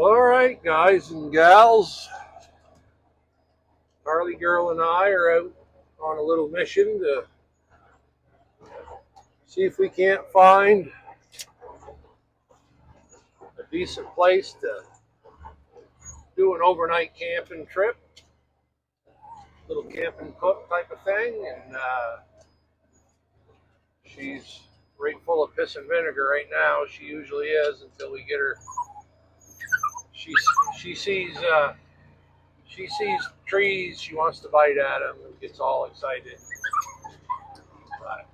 All right, guys and gals, Harley Girl and I are out on a little mission to see if we can't find a decent place to do an overnight camping trip, little camping cook type of thing. And she's right full of piss and vinegar right now. She usually is until we get her. She she sees she sees trees. She wants to bite at them and gets all excited. But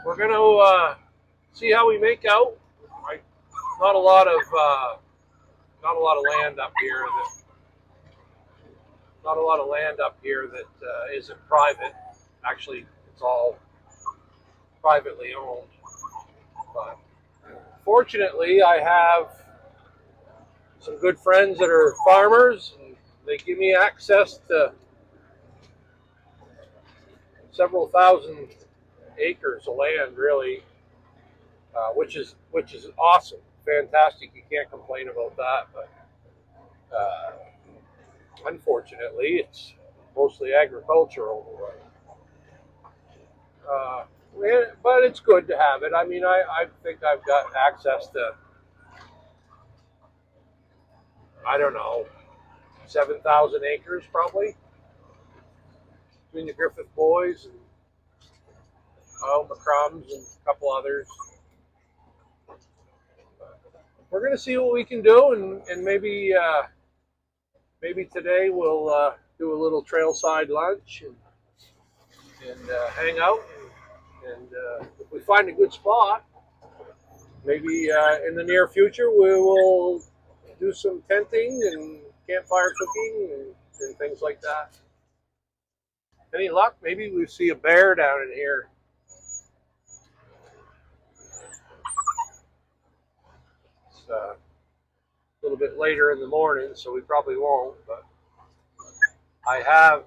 we're gonna see how we make out. Right? Not a lot of land up here. Not a lot of land up here that isn't private. Actually, it's all privately owned. But fortunately, I have some good friends that are farmers, and they give me access to several thousand acres of land, really, which is awesome, fantastic. You can't complain about that. But unfortunately, it's mostly agricultural. But it's good to have it. I mean, I think I've got access to, I don't know, 7,000 acres probably between the Griffith boys and McCrums and a couple others. We're going to see what we can do, and maybe today we'll do a little trailside lunch and hang out. And if we find a good spot, maybe in the near future we will do some tenting and campfire cooking and things like that. Any luck? Maybe we see a bear down in here. It's a little bit later in the morning, so we probably won't. But I have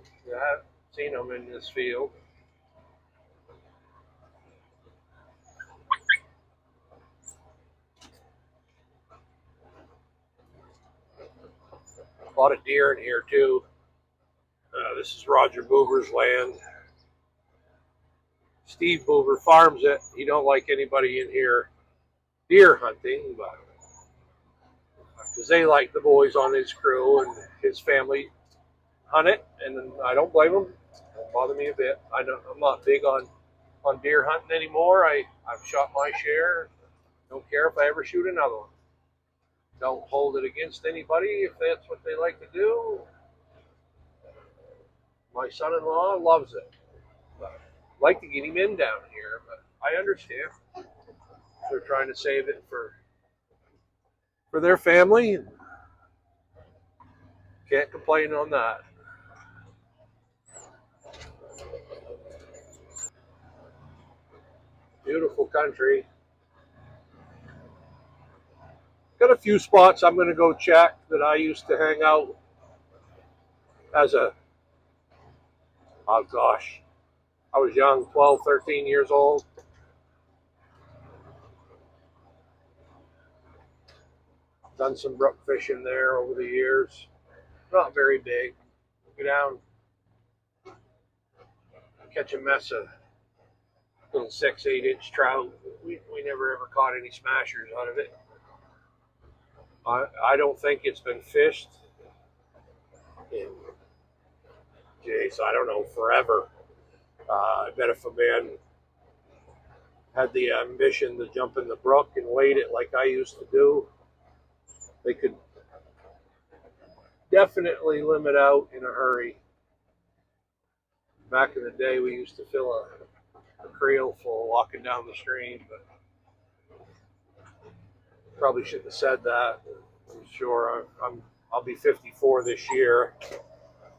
seen them in this field. A lot of deer in here too. This is Roger Boober's land. Steve Boober farms it. He don't like anybody in here deer hunting, but because they like the boys on his crew and his family hunt it, and I don't blame them. It don't bother me a bit. I'm not big on deer hunting anymore. I've shot my share. Don't care if I ever shoot another one. Don't hold it against anybody if that's what they like to do. My son-in-law loves it. I'd like to get him in down here, but I understand. They're trying to save it for their family. Can't complain on that. Beautiful country. Got a few spots I'm going to go check that I used to hang out as oh gosh, I was young, 12, 13 years old. Done some brook fishing there over the years. Not very big. Go down, catch a mess of little 6-8 inch trout. We never ever caught any smashers out of it. I don't think it's been fished in, geez, I don't know, forever. I bet if a man had the ambition to jump in the brook and wade it like I used to do, they could definitely limit out in a hurry. Back in the day, we used to fill a creel full walking down the stream, but probably shouldn't have said that. I'm sure I'll be 54 this year.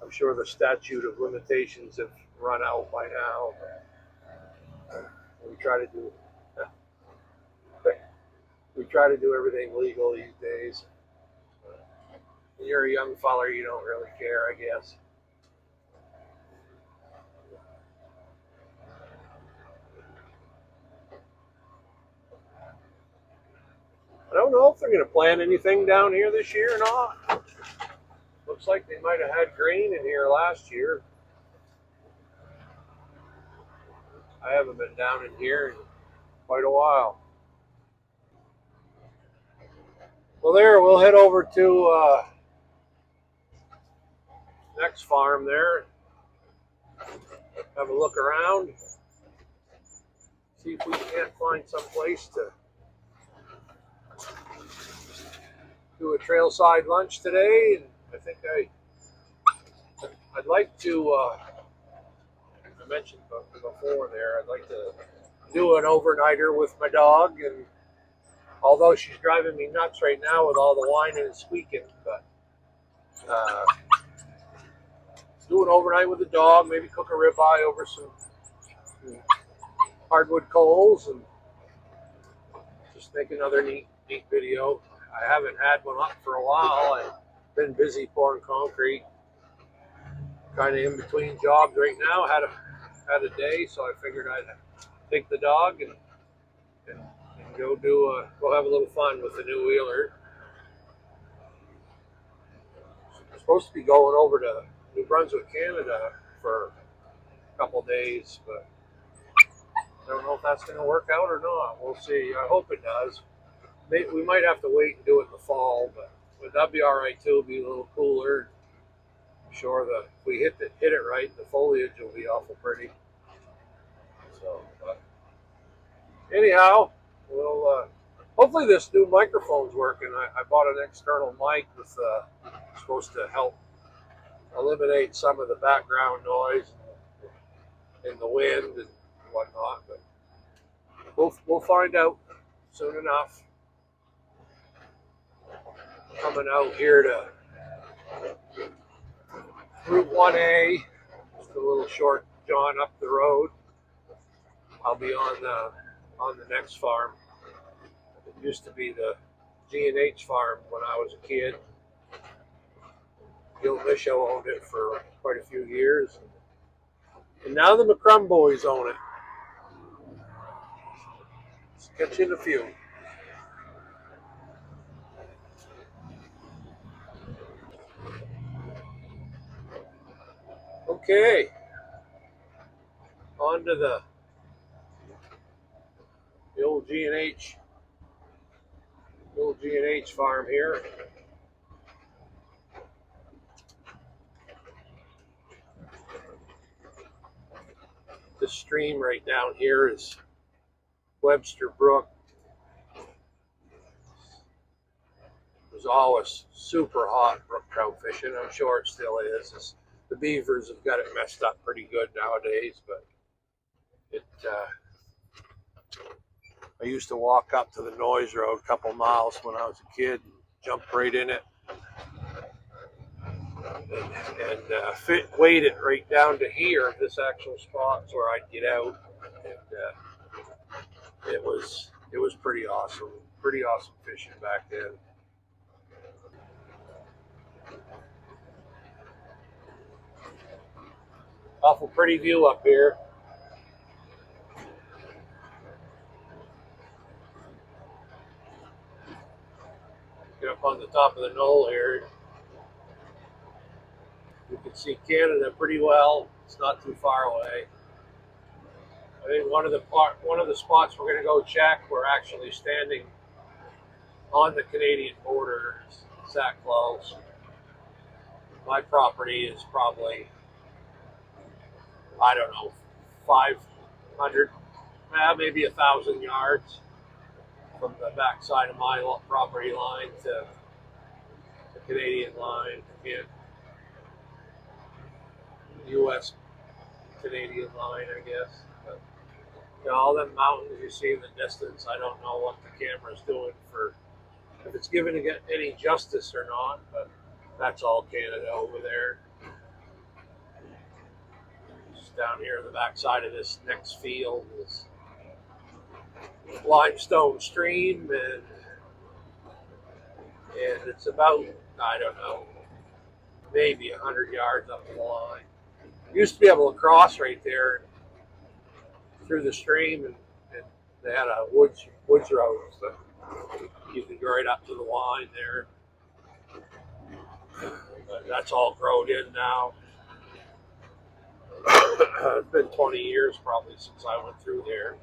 I'm sure the statute of limitations have run out by now. We try to do everything legal these days. When you're a young feller, you don't really care, I guess. I don't know if they're going to plant anything down here this year or not. Looks like they might have had grain in here last year. I haven't been down in here in quite a while. Well, there, we'll head over to next farm there. Have a look around. See if we can't find some place to do a trailside lunch today. And I think I'd like to, I mentioned before there, I'd like to do an overnighter with my dog. And although she's driving me nuts right now with all the whining and squeaking, but do an overnight with the dog, maybe cook a ribeye over some hardwood coals and just make another neat video. I haven't had one up for a while. I've been busy pouring concrete, kind of in between jobs right now. Had a day, so I figured I'd take the dog and go have a little fun with the new wheeler. I'm supposed to be going over to New Brunswick, Canada for a couple days, but I don't know if that's going to work out or not. We'll see. I hope it does. We might have to wait and do it in the fall, but that'd be all right too. It'll be a little cooler. I'm sure that if we hit it right, the foliage will be awful pretty. So, but anyhow, we'll hopefully this new microphone's working. I bought an external mic with supposed to help eliminate some of the background noise and the wind and whatnot, but we'll find out soon enough. Coming out here to Route 1A, just a little short jaunt up the road. I'll be on the next farm. It used to be the G&H farm when I was a kid. Gil Michaud owned it for quite a few years. And now the McCrum boys own it. Let's catch in a few. Okay. On to the old G&H farm here. The stream right down here is Webster Brook. It was always super hot brook trout fishing. I'm sure it still is. The beavers have got it messed up pretty good nowadays, but I used to walk up to the Noise Road a couple miles when I was a kid and jump right in it and wade it right down to here. This actual spot's where I'd get out, and it was pretty awesome fishing back then. Awful pretty view up here. Get up on the top of the knoll here. You can see Canada pretty well. It's not too far away. I think one of the spots we're going to go check, we're actually standing on the Canadian border. It's that close. My property is probably, I don't know, 500, maybe 1,000 yards from the backside of my property line to the Canadian line, and U.S. Canadian line, I guess. But, you know, all them mountains you see in the distance, I don't know what the camera's doing if it's giving it any justice or not, but that's all Canada over there. Just down here on the backside of this next field is limestone stream, and it's about, I don't know, maybe 100 yards up the line. Used to be able to cross right there through the stream, and they had a woods road. So You can go right up to the line there. That's all grown in now. It's been 20 years probably since I went through there.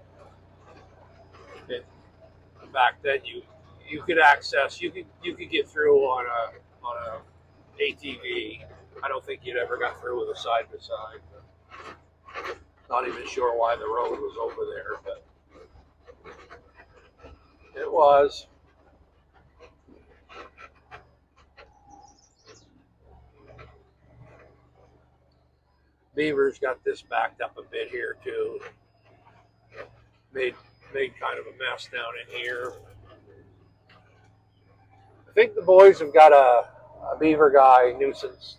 And back then, you could access, you could get through on a ATV. I don't think you'd ever got through with a side by side. Not even sure why the road was over there, but it was. Beaver's got this backed up a bit here too. Made kind of a mess down in here. I think the boys have got a beaver guy, nuisance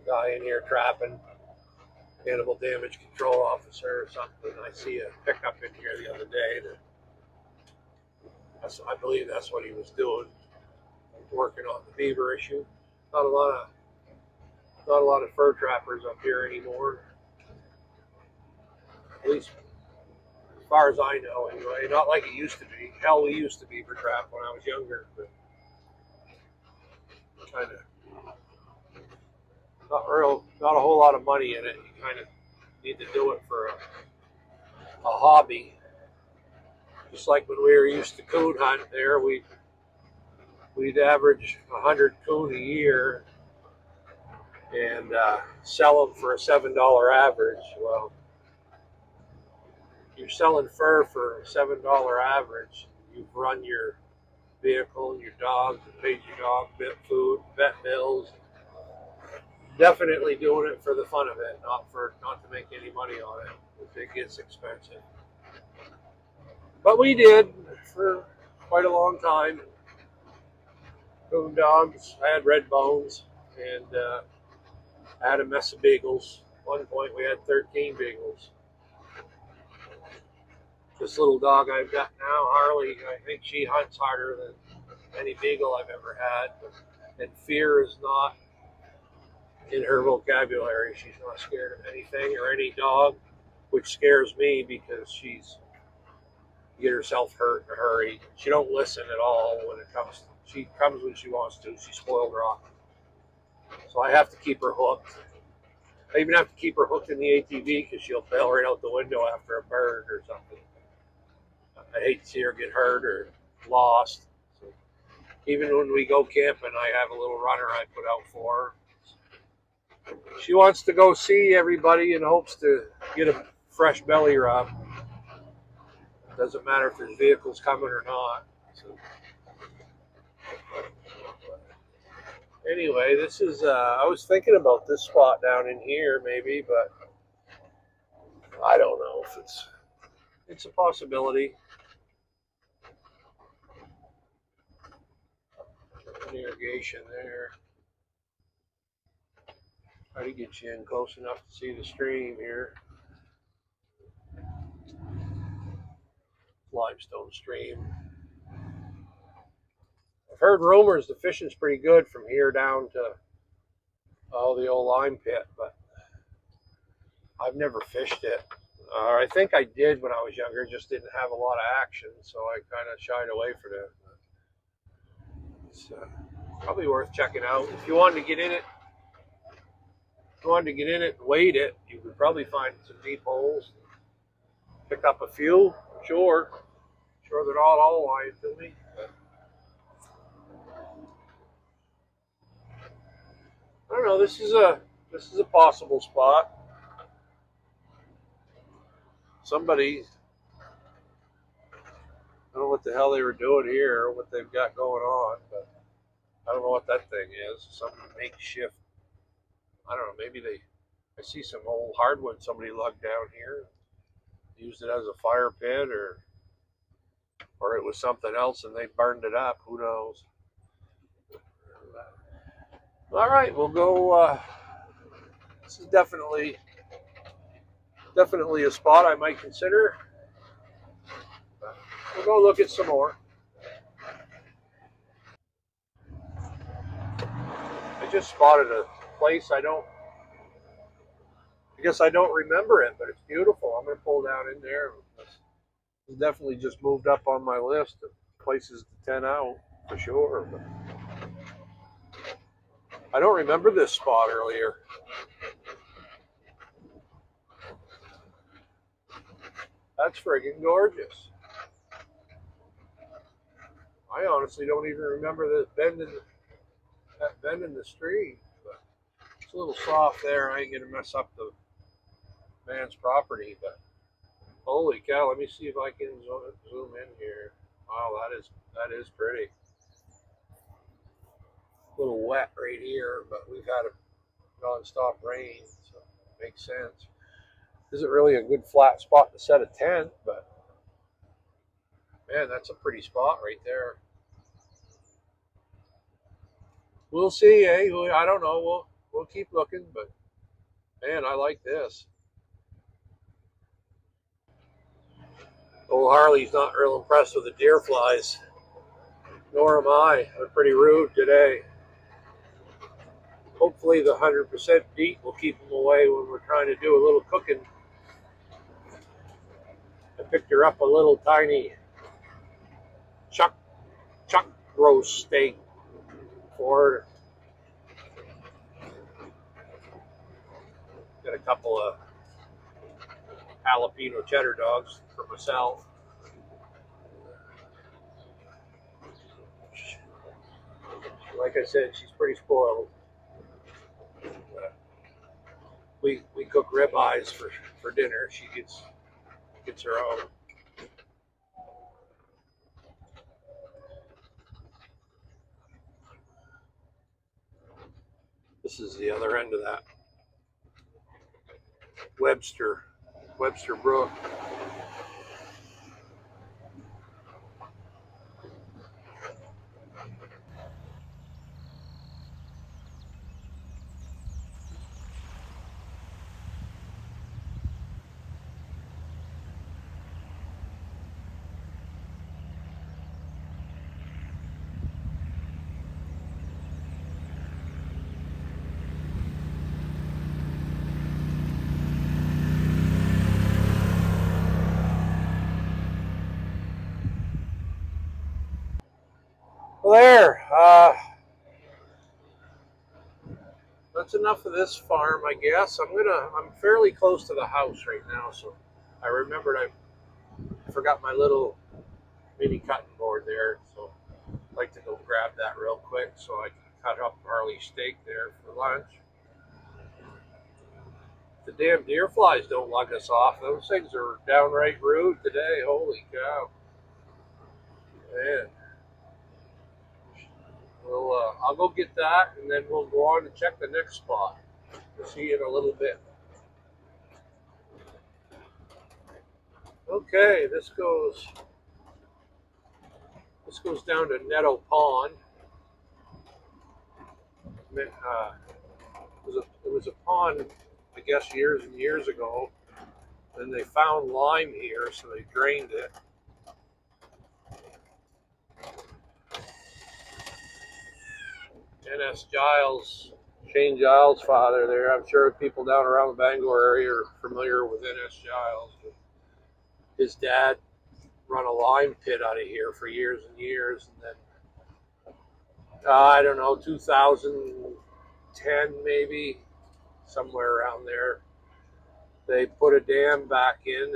guy in here trapping. Animal damage control officer or something. I see a pickup in here the other day. I believe that's what he was doing, working on the beaver issue. Not a lot of fur trappers up here anymore. At least as far as I know, anyway. Not like it used to be. Hell, we used to beaver trap when I was younger, but kind of not a whole lot of money in it. You kind of need to do it for a hobby. Just like when we were used to coon hunt there, we'd average 100 coon a year and sell them for a $7 average. Well, you're selling fur for a $7 average. You've run your vehicle and your dogs and paid your dog food, vet bills. Definitely doing it for the fun of it, not to make any money on it. It gets expensive. But we did for quite a long time. Coon dogs. I had red bones, and I had a mess of beagles. At one point, we had 13 beagles. This little dog I've got now, Harley, I think she hunts harder than any beagle I've ever had. And fear is not in her vocabulary. She's not scared of anything or any dog, which scares me because she's get herself hurt in a hurry. She don't listen at all when it comes. She comes when she wants to. She's spoiled rotten. So I have to keep her hooked. I even have to keep her hooked in the ATV because she'll bail right out the window after a bird or something. I hate to see her get hurt or lost. So even when we go camping, I have a little runner I put out for her. She wants to go see everybody and hopes to get a fresh belly rub. Doesn't matter if there's vehicles coming or not. So, anyway, this is, I was thinking about this spot down in here maybe, but I don't know if it's a possibility. An irrigation there. Try to get you in close enough to see the stream here. Limestone stream. I've heard rumors the fishing's pretty good from here down to the old lime pit, but I've never fished it. I think I did when I was younger, just didn't have a lot of action, so I kind of shied away from it. It's probably worth checking out. If you wanted to get in it, and wade it, you could probably find some deep holes. Pick up a few, sure they're not all lying to me. I don't know. This is a possible spot. Somebody, I don't know what the hell they were doing here or what they've got going on, but I don't know what that thing is. Some makeshift. I don't know. Maybe I see some old hardwood somebody lugged down here, used it as a fire pit, or it was something else and they burned it up. Who knows? All right, we'll go. This is definitely a spot I might consider. We'll go look at some more. I just spotted a place I guess I don't remember it, but it's beautiful. I'm going to pull down in there. It's definitely just moved up on my list of places to 10 out for sure. But I don't remember this spot earlier. That's friggin' gorgeous. I honestly don't even remember that bend in the stream. But it's a little soft there. I ain't gonna mess up the man's property, but holy cow! Let me see if I can zoom in here. Wow, that is pretty. A little wet right here, but we've had a non-stop rain, so it makes sense. Isn't really a good flat spot to set a tent, but man, that's a pretty spot right there. We'll see, eh? I don't know. We'll keep looking, but man, I like this. Old Harley's not real impressed with the deer flies. Nor am I. They're pretty rude today. Hopefully the 100% beat will keep them away when we're trying to do a little cooking. I picked her up a little tiny chuck roast steak for her. Got a couple of jalapeno cheddar dogs for myself. Like I said, she's pretty spoiled. We cook ribeyes for dinner. She gets her own. This is the other end of that Webster Brook. Well, there. That's enough of this farm, I guess. I'm fairly close to the house right now, so I remembered I forgot my little mini cutting board there, so I'd like to go grab that real quick so I can cut up Harley's steak there for lunch. The damn deer flies don't lug us off. Those things are downright rude today. Holy cow. Man. I'll go get that, and then we'll go on and check the next spot. We'll see you in a little bit. Okay, this goes down to Netto Pond. It was a pond, I guess, years and years ago. Then they found lime here, so they drained it. N.S. Giles, Shane Giles' father there. I'm sure people down around the Bangor area are familiar with N.S. Giles. His dad run a lime pit out of here for years and years, and then I don't know, 2010 maybe, somewhere around there, they put a dam back in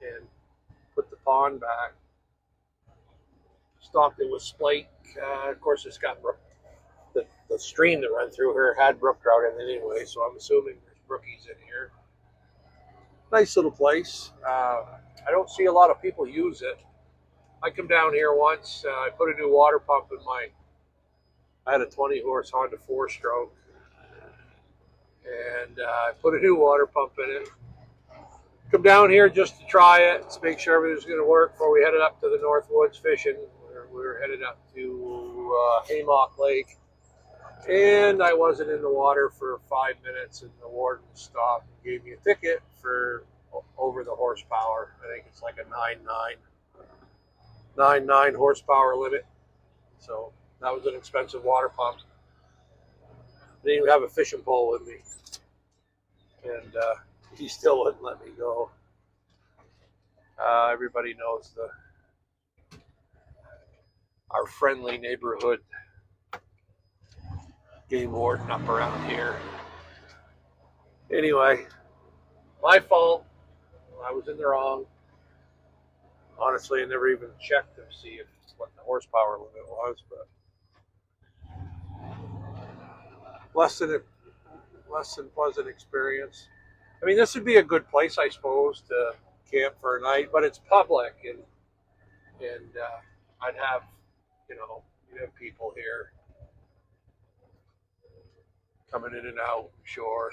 and put the pond back. Stocked it with splake. Of course, it's got the stream that ran through here had brook trout in it anyway, so I'm assuming there's brookies in here. Nice little place. I don't see a lot of people use it. I come down here once. I put a new water pump in I had a 20-horse Honda 4-stroke, and I put a new water pump in it. Come down here just to try it, to make sure everything's going to work before we headed up to the North Woods fishing. We were headed up to Haymock Lake, and I wasn't in the water for 5 minutes, and the warden stopped and gave me a ticket for over the horsepower. I think it's like a 9.9 horsepower limit. So that was an expensive water pump. I didn't even have a fishing pole with me, and he still wouldn't let me go. Everybody knows our friendly neighborhood game warden up around here. Anyway, my fault. I was in the wrong. Honestly, I never even checked to see what the horsepower limit was, but less than pleasant experience. I mean, this would be a good place, I suppose, to camp for a night, but it's public, and I'd have, you'd have people here coming in and out, sure.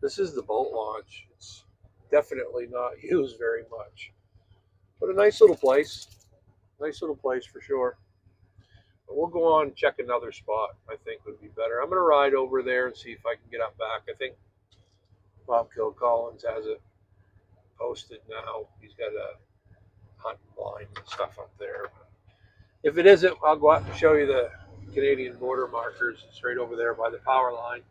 This is the boat launch. It's definitely not used very much, but a nice little place. Nice little place for sure. But we'll go on and check another spot. I think would be better. I'm gonna ride over there and see if I can get up back. I think Bob Kilcollins has it posted now. He's got a hunting blind and stuff up there. If it isn't, I'll go out and show you the Canadian border markers. It's right over there by the power line.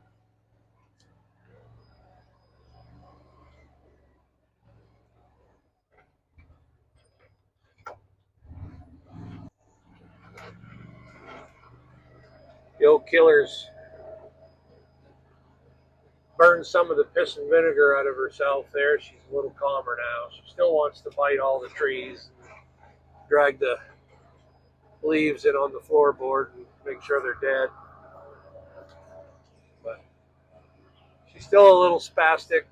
The old killer's burned some of the piss and vinegar out of herself there. She's a little calmer now. She still wants to bite all the trees, drag the leaves in on the floorboard and make sure they're dead. But she's still a little spastic.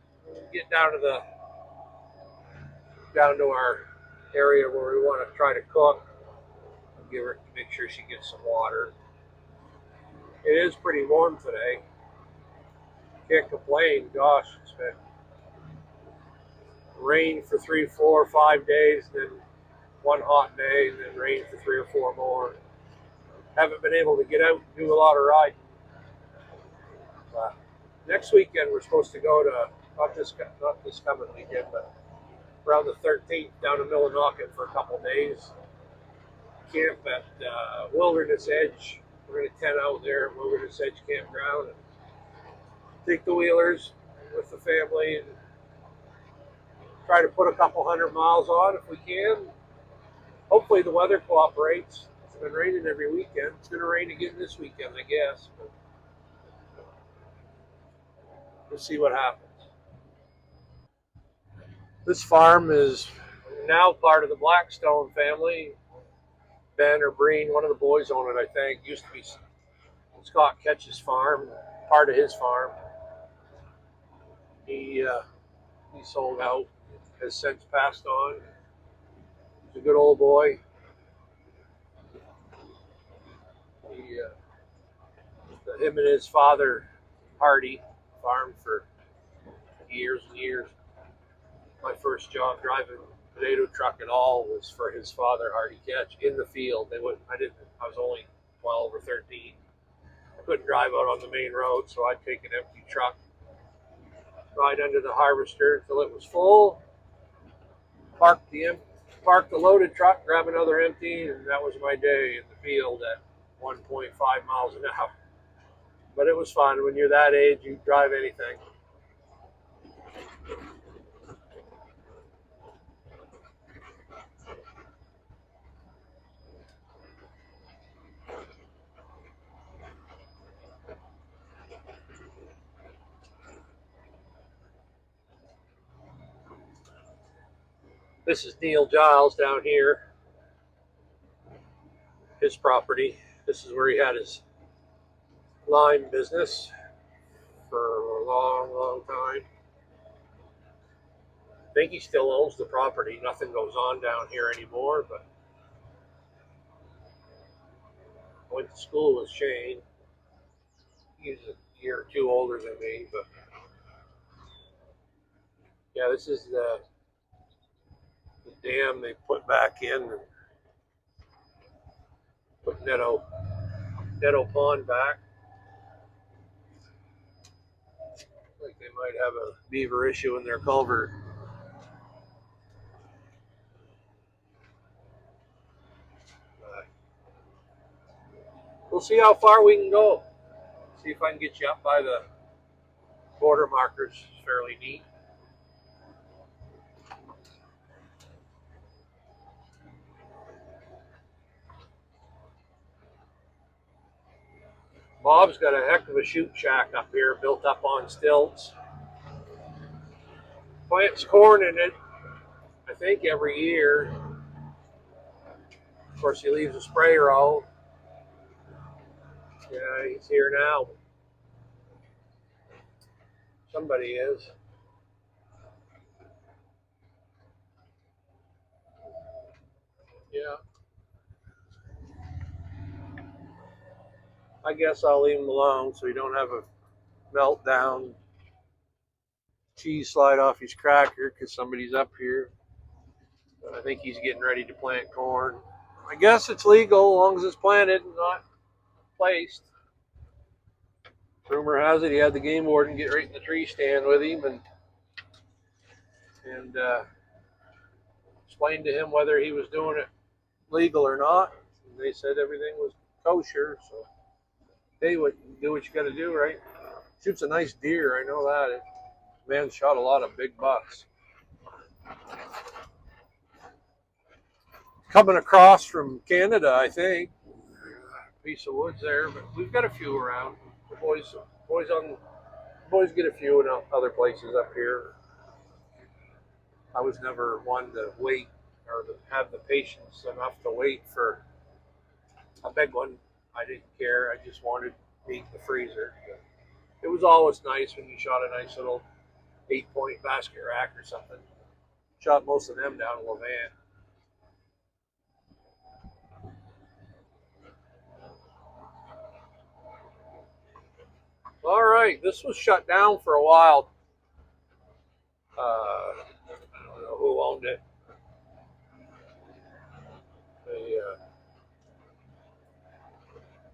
Get down to our area where we want to try to cook. Give her, make sure she gets some water. It is pretty warm today. Can't complain. Gosh, it's been rain for 3, 4, 5 days, then one hot day, and then rain for 3 or 4 more. Haven't been able to get out and do a lot of riding. Next weekend we're supposed to go to not this coming weekend, but around the 13th down to Millinocket for a couple days. Camp at Wilderness Edge. We're going to tent out there at Wilderness Edge Campground and take the wheelers with the family and try to put a couple 100 miles on if we can. Hopefully the weather cooperates. It's been raining every weekend. It's going to rain again this weekend, I guess. But we'll see what happens. This farm is now part of the Blackstone family. Ben or Breen, one of the boys own it, I think. Used to be Scott Ketch's farm, part of his farm. He sold out, has since passed on. He's a good old boy. Him and his father, Hardy, farmed for years and years. My first job driving potato truck at all was for his father, Hardy Ketch, in the field. I was only 12 or 13. I couldn't drive out on the main road, so I'd take an empty truck, ride under the harvester until it was full, park the loaded truck, grab another empty, and that was my day in the field at 1.5 miles an hour. But it was fun. When you're that age, you drive anything. This is Neil Giles down here. His property. This is where he had his line business for a long, long time. I think he still owns the property. Nothing goes on down here anymore, but I went to school with Shane. He's a year or two older than me, but yeah, this is the dam they put back in and put Netto Pond back. Like they might have a beaver issue in their culvert. We'll see how far we can go. See if I can get you up by the border markers. It's fairly neat. Bob's got a heck of a shoot shack up here, built up on stilts. Plants corn in it, I think, every year. Of course, he leaves a sprayer out. Yeah, he's here now. Somebody is. Yeah. I guess I'll leave him alone so he don't have a meltdown. Cheese slide off his cracker because somebody's up here. I think he's getting ready to plant corn. I guess it's legal as long as it's planted and not placed. Rumor has it he had the game warden get right in the tree stand with him and explained to him whether he was doing it legal or not. And they said everything was kosher. So, hey, do what you got to do, right? Shoots a nice deer, I know that. Man shot a lot of big bucks. Coming across from Canada, I think. Piece of woods there, but we've got a few around. The boys get a few in other places up here. I was never one to wait or to have the patience enough to wait for a big one. I didn't care. I just wanted meat in the freezer. It was always nice when you shot a nice little 8-point basket rack or something. Shot most of them down in Levant. All right, this was shut down for a while. I don't know who owned it.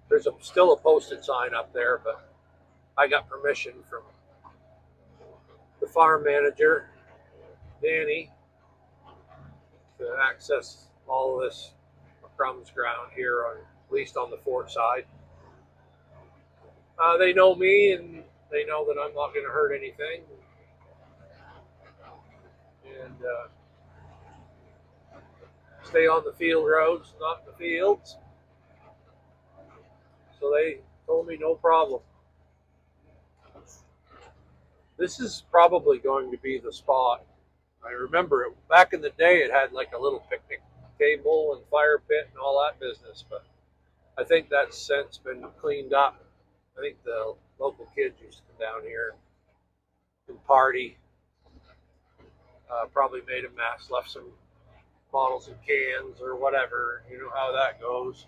There's still a posted sign up there, but I got permission from the farm manager, Danny, to access all of this crumbs ground here, at least on the fort side. They know me and they know that I'm not going to hurt anything. And stay on the field roads, not in the fields. So they told me no problem. This is probably going to be the spot. I remember it back in the day. It had like a little picnic table and fire pit and all that business, but I think that's since been cleaned up. I think the local kids used to come down here and party. Probably made a mess, left some bottles and cans or whatever. You know how that goes.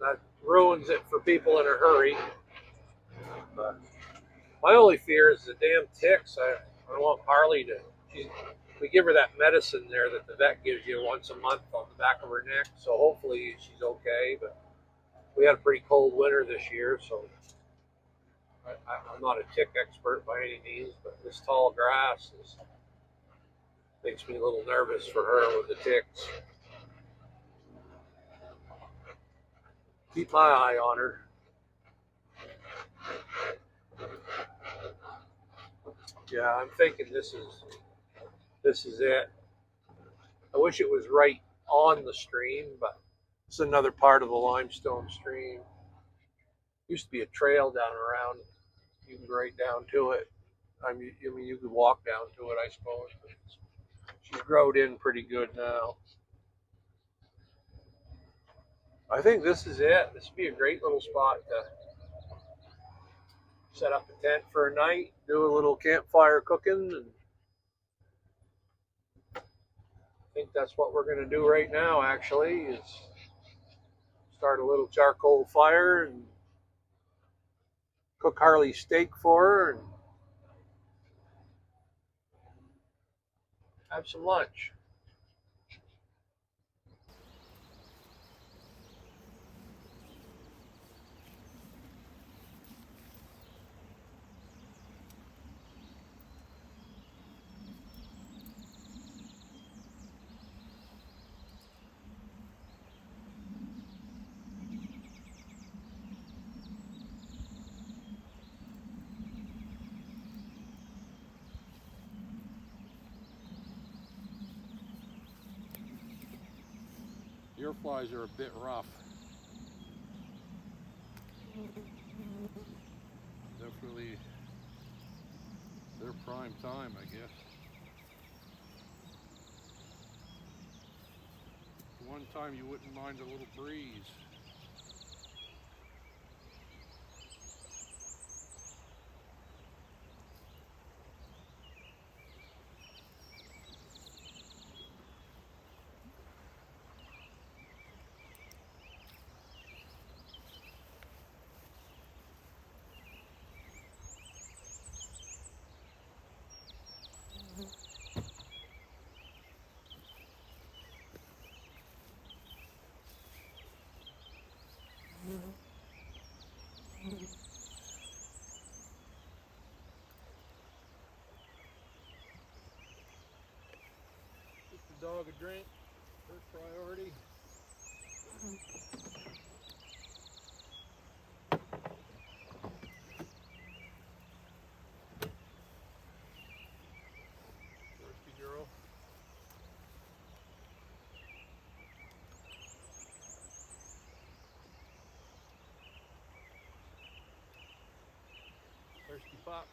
That ruins it for people in a hurry. But my only fear is the damn ticks. I don't want Harley to. We give her that medicine there that the vet gives you once a month on the back of her neck. So hopefully she's okay. But we had a pretty cold winter this year, so I'm not a tick expert by any means. But this tall grass makes me a little nervous for her with the ticks. Keep my eye on her. Yeah, I'm thinking this is it. I wish it was right on the stream, but it's another part of the limestone stream. Used to be a trail down around. You can go right down to it. I mean, you could walk down to it, I suppose. But she's growed in pretty good now. I think this is it. This would be a great little spot to set up a tent for a night, do a little campfire cooking, and I think that's what we're going to do right now, actually, is start a little charcoal fire and cook Harley steak for her and have some lunch. Your flies are a bit rough. Definitely their prime time, I guess. One time you wouldn't mind a little breeze. Get the dog a drink, first priority. Thirsty girl. Thirsty pop.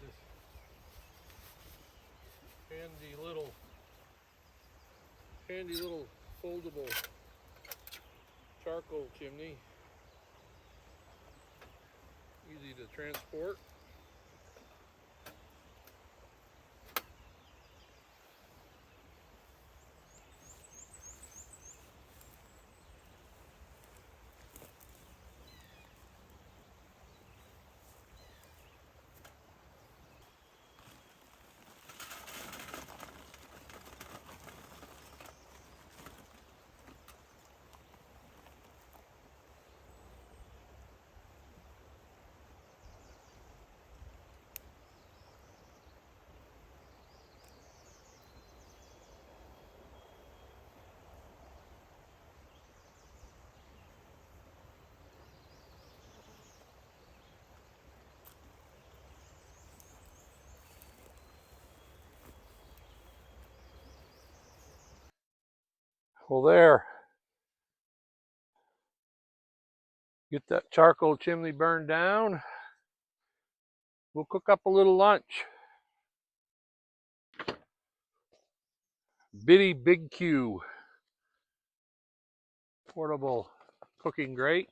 This handy little foldable charcoal chimney. Easy to transport. Well, there. Get that charcoal chimney burned down. We'll cook up a little lunch. Bitty Big Q. Portable cooking grate.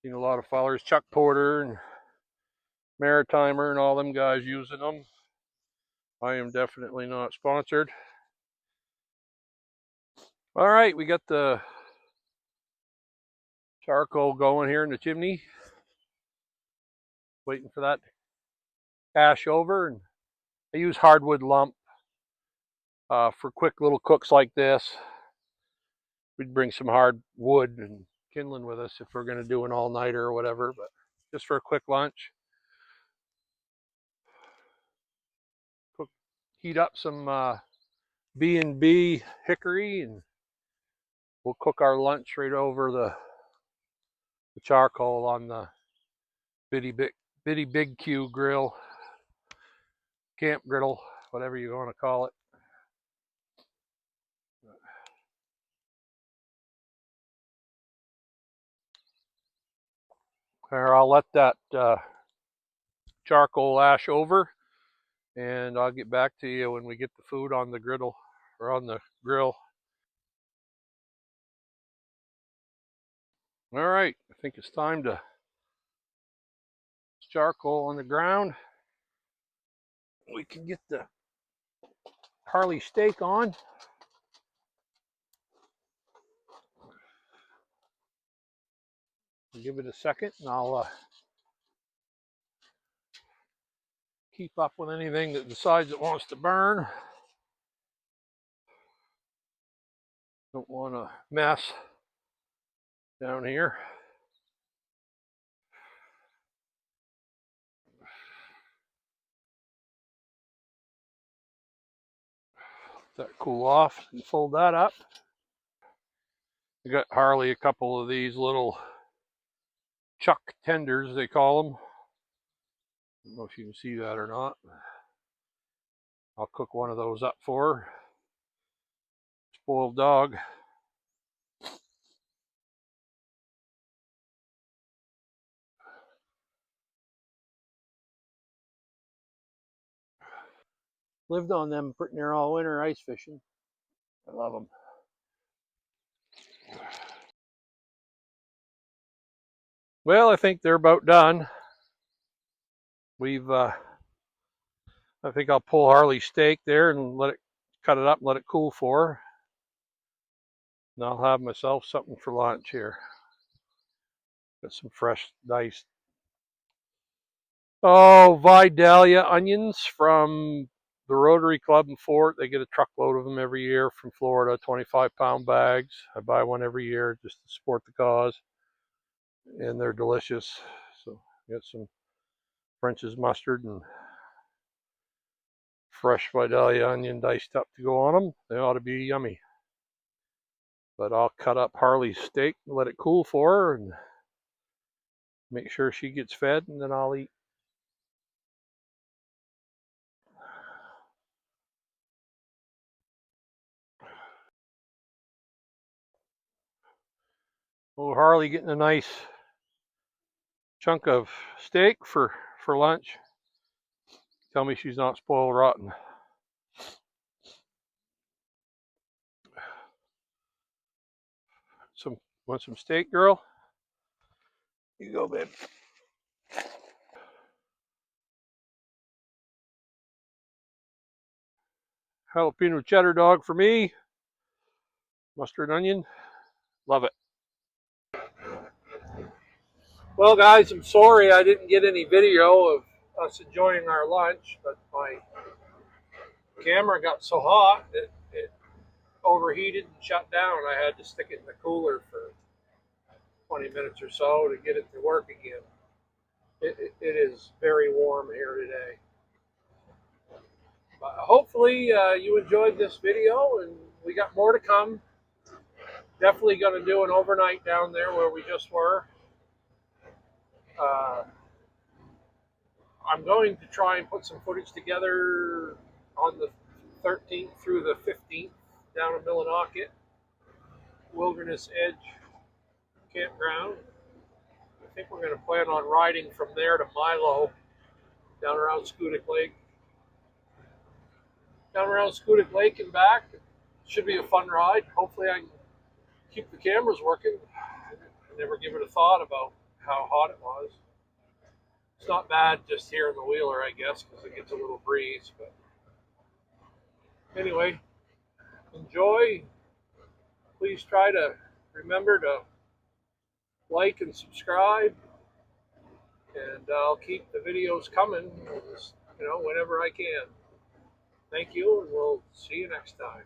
Seen a lot of followers, Chuck Porter and Maritimer and all them guys using them. I am definitely not sponsored. All right, we got the charcoal going here in the chimney. Waiting for that to ash over, and I use hardwood lump for quick little cooks like this. We'd bring some hard wood and kindling with us if we're going to do an all-nighter or whatever, but just for a quick lunch. Heat up some B&B hickory, and we'll cook our lunch right over the charcoal on the Bitty Big Q grill, camp griddle, whatever you want to call it. Or I'll let that charcoal ash over, and I'll get back to you when we get the food on the griddle or on the grill. All right, I think it's time to charcoal on the ground. We can get the Harley steak on. I'll give it a second, and I'll keep up with anything that decides it wants to burn. Don't want to mess down here. that cool off and fold that up. I got Harley a couple of these little chuck tenders, they call them. I don't know if you can see that or not. I'll cook one of those up for her. Spoiled dog. Lived on them pretty near all winter ice fishing. I love them. Well, I think they're about done. I think I'll pull Harley's steak there and cut it up and let it cool for her. And I'll have myself something for lunch here. Got some fresh diced Vidalia onions from the Rotary Club in Fort. They get a truckload of them every year from Florida, 25-pound bags. I buy one every year just to support the cause. And they're delicious. So got some French's mustard and fresh Vidalia onion diced up to go on them. They ought to be yummy. But I'll cut up Harley's steak and let it cool for her and make sure she gets fed, and then I'll eat. Oh, Harley getting a nice chunk of steak for lunch. Tell me she's not spoiled rotten. Want some steak, girl? Here you go, babe. Jalapeno cheddar dog for me. Mustard onion. Love it. Well, guys, I'm sorry I didn't get any video of us enjoying our lunch, but my camera got so hot that it overheated and shut down. I had to stick it in the cooler for 20 minutes or so to get it to work again. It is very warm here today. But hopefully you enjoyed this video, and we got more to come. Definitely going to do an overnight down there where we just were. I'm going to try and put some footage together on the 13th through the 15th down in Millinocket, Wilderness Edge Campground. I think we're going to plan on riding from there to Milo, down around Schoodic Lake. Down around Schoodic Lake and back. It should be a fun ride. Hopefully I can keep the cameras working. I never give it a thought about how hot it was. It's not bad just here in the wheeler, I guess, because it gets a little breeze. But anyway, enjoy. Please try to remember to like and subscribe. And I'll keep the videos coming, whenever I can. Thank you, and we'll see you next time.